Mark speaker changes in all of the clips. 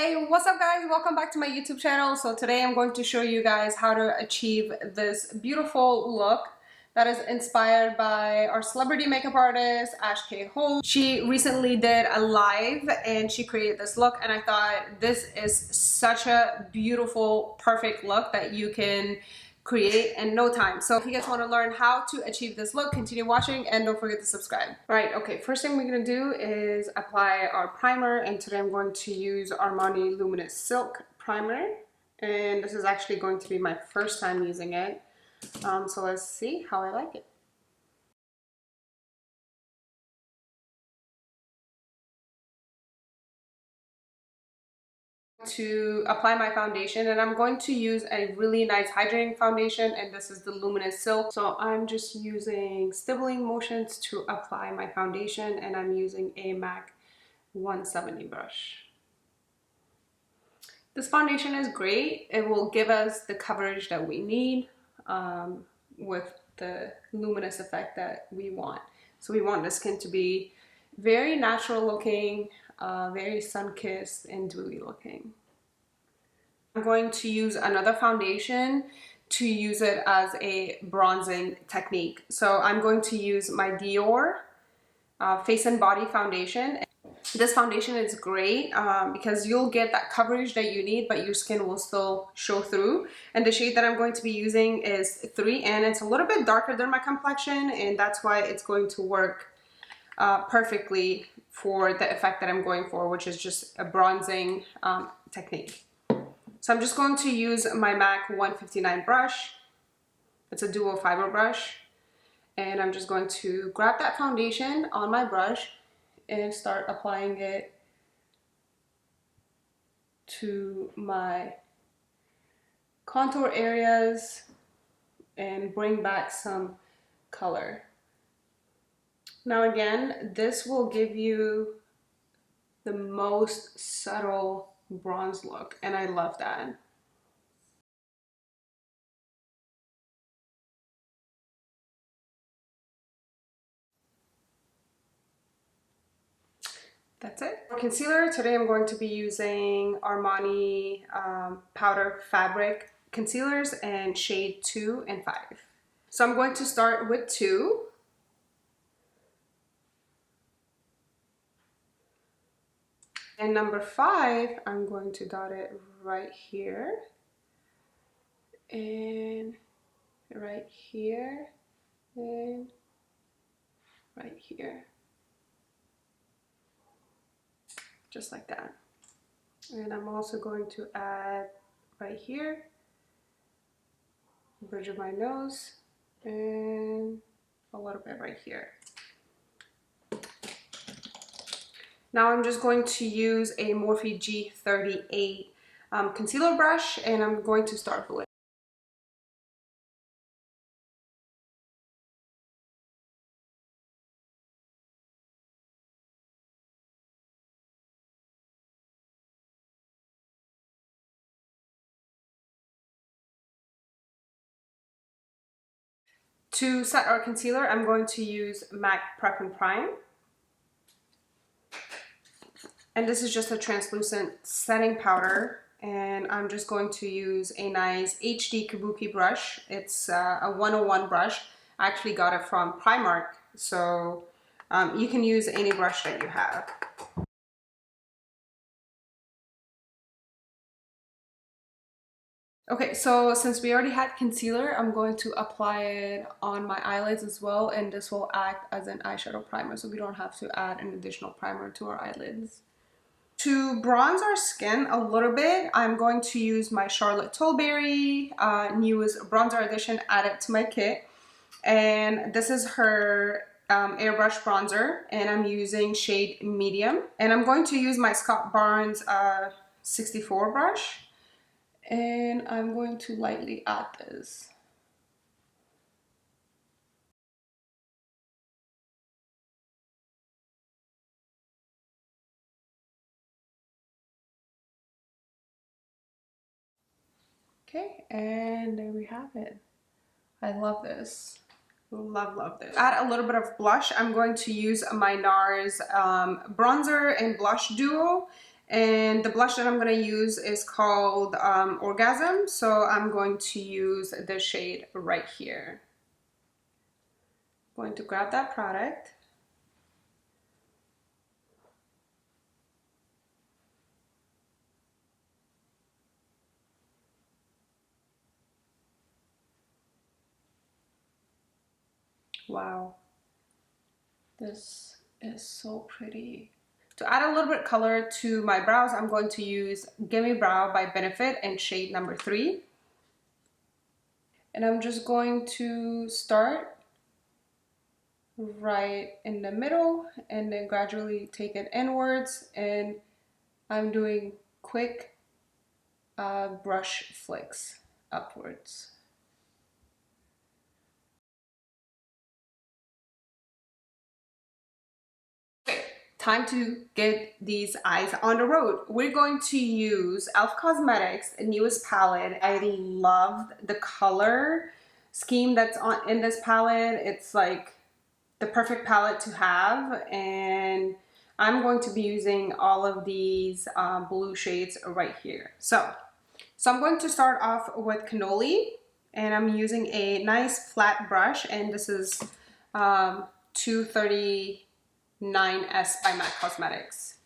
Speaker 1: Hey, what's up guys? Welcome back to my YouTube channel. So today I'm going to show you guys how to achieve this beautiful look that is inspired by our celebrity makeup artist, Ash K Holm. She recently did a live and she created this look, and I thought this is such a beautiful, perfect look that you can create in no time. So if you guys want to learn how to achieve this look, continue watching and don't forget to subscribe. Right, okay, first thing we're going to do is apply our primer, and today I'm going to use Armani Luminous Silk Primer, and this is actually going to be my first time using it. So let's see how I like it. To apply my foundation, and I'm going to use a really nice hydrating foundation, and this is the Luminous Silk. So I'm just using stippling motions to apply my foundation, and I'm using a MAC 170 brush. This foundation is great. It will give us the coverage that we need with the luminous effect that we want. So we want the skin to be very natural looking, very sun-kissed and dewy looking. I'm going to use another foundation to use it as a bronzing technique. So I'm going to use my Dior Face and Body Foundation. This foundation is great because you'll get that coverage that you need, but your skin will still show through. And the shade that I'm going to be using is 3, and it's a little bit darker than my complexion, and that's why it's going to work perfectly for the effect that I'm going for, which is just a bronzing technique. So I'm just going to use my MAC 159 brush. It's a dual fiber brush, and I'm just going to grab that foundation on my brush and start applying it to my contour areas and bring back some color. Now again, this will give you the most subtle bronze look, and I love that. That's it. For concealer, today I'm going to be using Armani Powder Fabric concealers and shade 2 and 5. So I'm going to start with 2. And number 5, I'm going to dot it right here and right here and right here. Just like that. And I'm also going to add right here, bridge of my nose, and a little bit right here. Now I'm just going to use a Morphe G38 concealer brush, and I'm going to start blending. To set our concealer, I'm going to use MAC Prep and Prime. And this is just a translucent setting powder, and I'm just going to use a nice HD Kabuki brush. It's a 101 brush. I actually got it from Primark, so you can use any brush that you have. Okay, so since we already had concealer, I'm going to apply it on my eyelids as well, and this will act as an eyeshadow primer, so we don't have to add an additional primer to our eyelids. To bronze our skin a little bit, I'm going to use my Charlotte Tilbury newest bronzer edition added to my kit. And this is her airbrush bronzer, and I'm using shade medium. And I'm going to use my Scott Barnes 64 brush. And I'm going to lightly add this. Okay, and there we have it. I love this. Love this. Add a little bit of blush. I'm going to use my NARS bronzer and blush duo, And the blush that I'm going to use is called Orgasm. So I'm going to use the shade right here. I'm going to grab that product. Wow, this is so pretty. To add a little bit color to my brows, I'm going to use Gimme Brow by Benefit in shade number 3. And I'm just going to start right in the middle and then gradually take it inwards, and I'm doing quick brush flicks upwards. Okay, time to get these eyes on the road. We're going to use e.l.f. Cosmetics' newest palette. I love the color scheme that's in this palette. It's like the perfect palette to have, and I'm going to be using all of these blue shades right here. So I'm going to start off with Cannoli, and I'm using a nice flat brush, and this is 239S by MAC Cosmetics.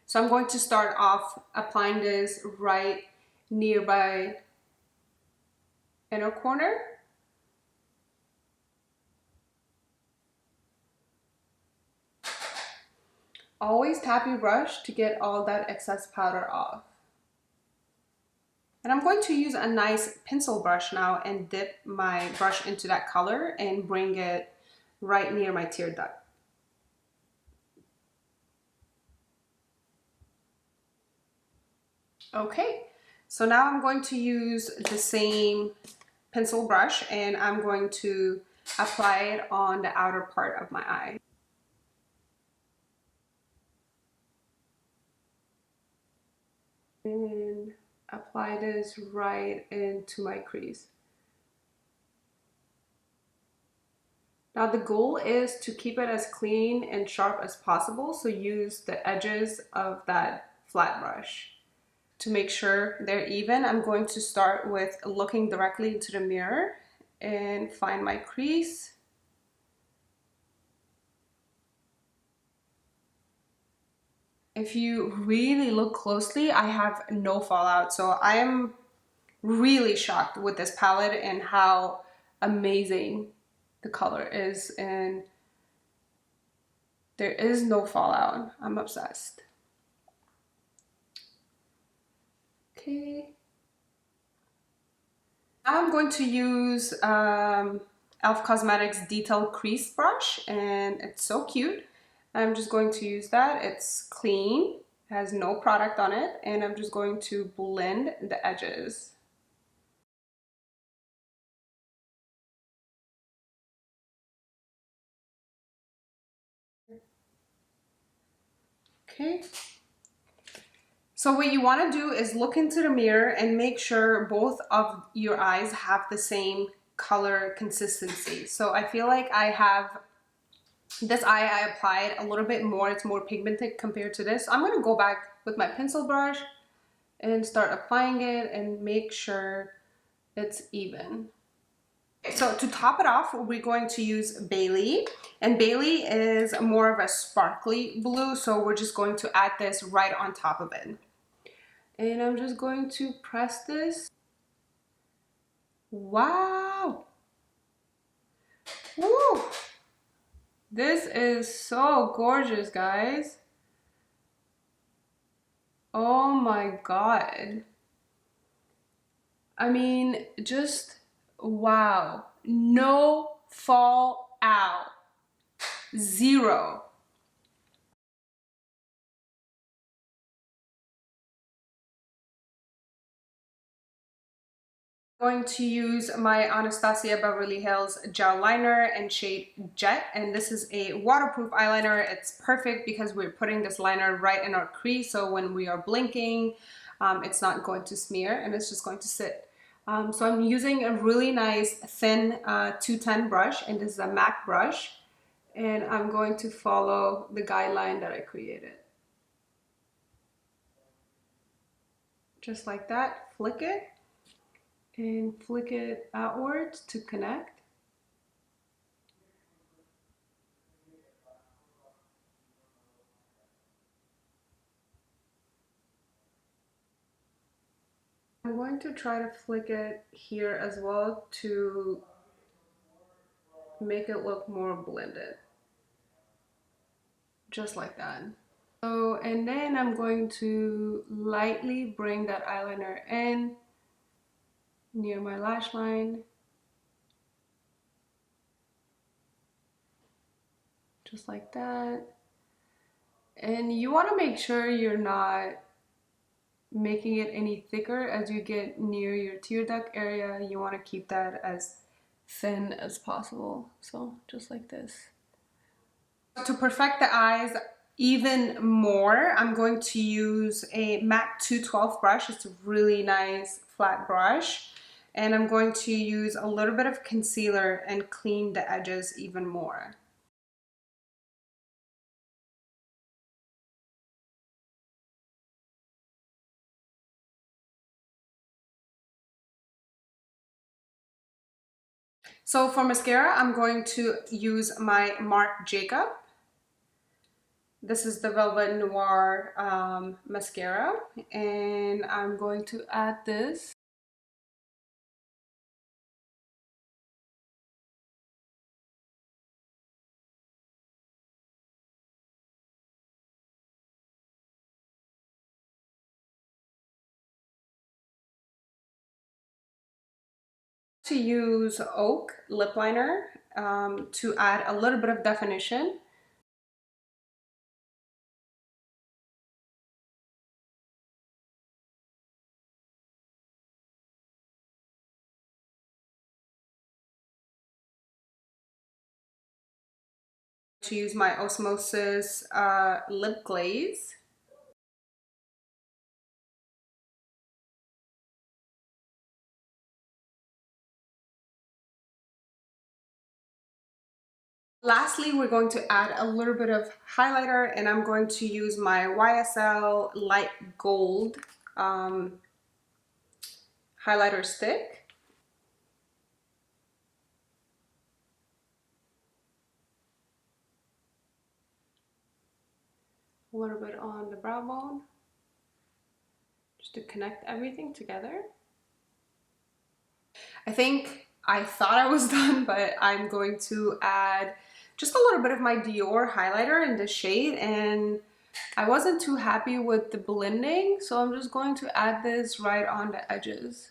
Speaker 1: So I'm going to start off applying this right nearby inner corner. Always tap your brush to get all that excess powder off. And I'm going to use a nice pencil brush now and dip my brush into that color and bring it right near my tear duct. Okay, so now I'm going to use the same pencil brush and I'm going to apply it on the outer part of my eye. And apply this right into my crease. Now the goal is to keep it as clean and sharp as possible, so use the edges of that flat brush. To make sure they're even, I'm going to start with looking directly into the mirror and find my crease. If you really look closely, I have no fallout, so I am really shocked with this palette and how amazing the color is, and there is no fallout. I'm obsessed. Okay. Now I'm going to use e.l.f. Cosmetics Detail Crease Brush, and it's so cute. I'm just going to use that. It's clean, has no product on it, and I'm just going to blend the edges. Okay. So what you want to do is look into the mirror and make sure both of your eyes have the same color consistency. So I feel like I have this eye I applied a little bit more, it's more pigmented compared to this. So I'm going to go back with my pencil brush and start applying it and make sure it's even. So to top it off, we're going to use Bailey, and Bailey is more of a sparkly blue, so we're just going to add this right on top of it. And I'm just going to press this. Wow! Woo! This is so gorgeous, guys. Oh my God. I mean, just wow. No fallout. Zero. Going to use my Anastasia Beverly Hills gel liner in shade Jet, and this is a waterproof eyeliner. It's perfect because we're putting this liner right in our crease, so when we are blinking, it's not going to smear and it's just going to sit. So I'm using a really nice thin 210 brush, and this is a MAC brush, and I'm going to follow the guideline that I created. just like that. Flick it and flick it outwards to connect. I'm going to try to flick it here as well to make it look more blended. Just like that. So, and then I'm going to lightly bring that eyeliner in near my lash line. Just like that. And you want to make sure you're not making it any thicker as you get near your tear duct area. You want to keep that as thin as possible. So just like this. To perfect the eyes even more, I'm going to use a MAC 212 brush. It's a really nice flat brush. And I'm going to use a little bit of concealer and clean the edges even more. So for mascara, I'm going to use my Marc Jacob. This is the Velvet Noir mascara, and I'm going to add this. To use Oak lip liner to add a little bit of definition. To use my Osmosis lip glaze. Lastly, we're going to add a little bit of highlighter, and I'm going to use my YSL Light Gold highlighter stick. A little bit on the brow bone, just to connect everything together. I think I thought I was done, but I'm going to add just a little bit of my Dior highlighter in this shade, and I wasn't too happy with the blending, so I'm just going to add this right on the edges.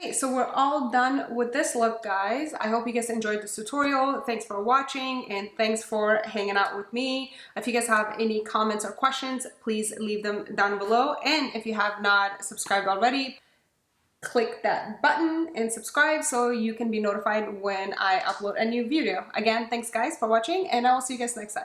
Speaker 1: Okay, so we're all done with this look, guys. I hope you guys enjoyed this tutorial. Thanks for watching, and thanks for hanging out with me. If you guys have any comments or questions, please leave them down below. And if you have not subscribed already, click that button and subscribe so you can be notified when I upload a new video. Again, thanks guys for watching, and I will see you guys next time.